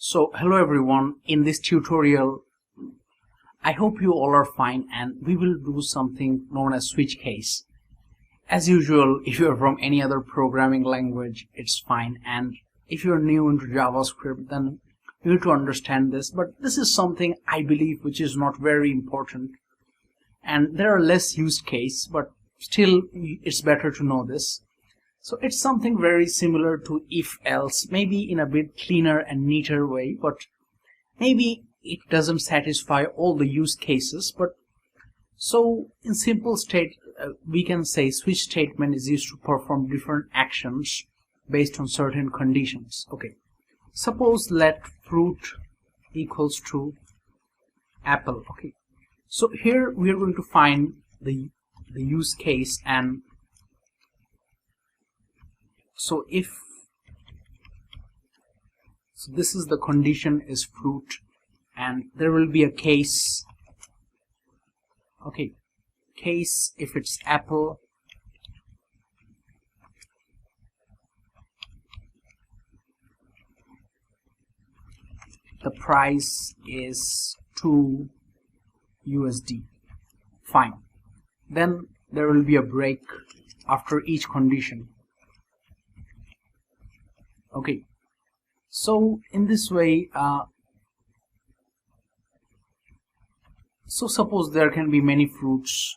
So hello everyone, in this tutorial I hope you all are fine and we will do something known as switch case. As usual, if you are from any other programming language it's fine, and if you are new into JavaScript then you need to understand this, but this is something I believe which is not very important and there are less used cases, but still it's better to know this. So it's something very similar to if-else, maybe in a bit cleaner and neater way, but maybe it doesn't satisfy all the use cases. But so in simple state, we can say switch statement is used to perform different actions based on certain conditions. Okay, suppose let fruit equals to apple. Okay, so here we are going to find the use case, and so this is the condition is fruit and there will be a case. Okay, case if it's apple, the price is 2 USD. Fine. Then there will be a break after each condition. Okay, so in this way, so suppose there can be many fruits,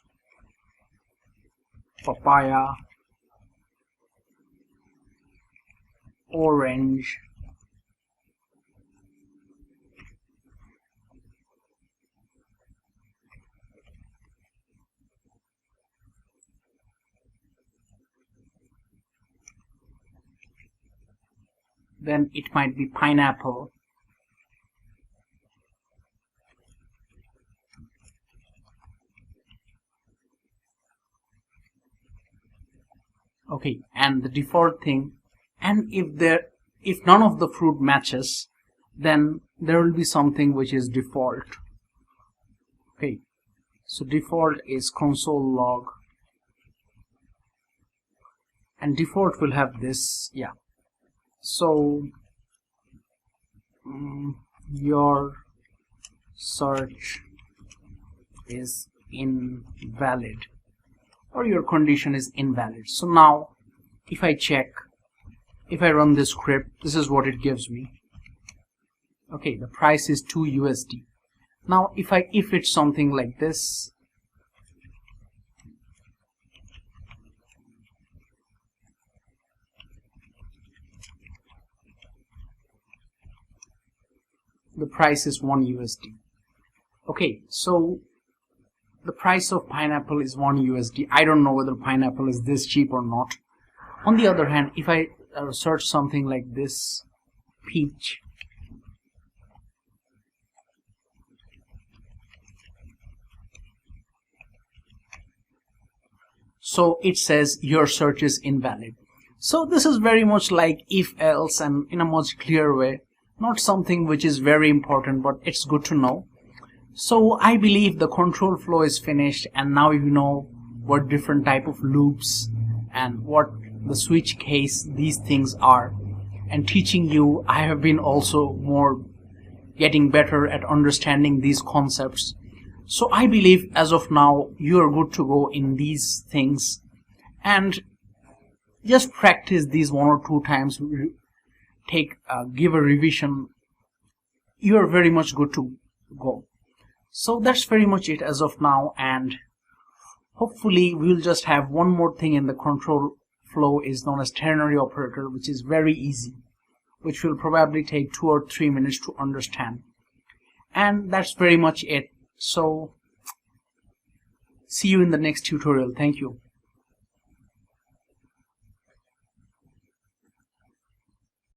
papaya, orange, then it might be pineapple, okay, and the default thing, and if none of the fruit matches then there will be something which is default. Okay, so default is console log and default will have this. Yeah, so your search is invalid or your condition is invalid. So now if I check, if I run this script, this is what it gives me. Okay, the price is 2 USD. Now if it's something like this, the price is 1 USD. Okay, so the price of pineapple is 1 USD. I don't know whether pineapple is this cheap or not. On the other hand, if I search something like this, peach, so it says your search is invalid. So this is very much like if-else and in a much clearer way. Not something which is very important, but it's good to know. So I believe the control flow is finished, and now you know what different type of loops and what the switch case these things are. And teaching you, I have been also more getting better at understanding these concepts. So I believe as of now you are good to go in these things, and just practice these 1 or 2 times. Give a revision, you are very much good to go. So that's very much it as of now, and hopefully we'll just have one more thing in the control flow is known as ternary operator, which is very easy, which will probably take 2 or 3 minutes to understand. And that's very much it. So see you in the next tutorial. Thank you.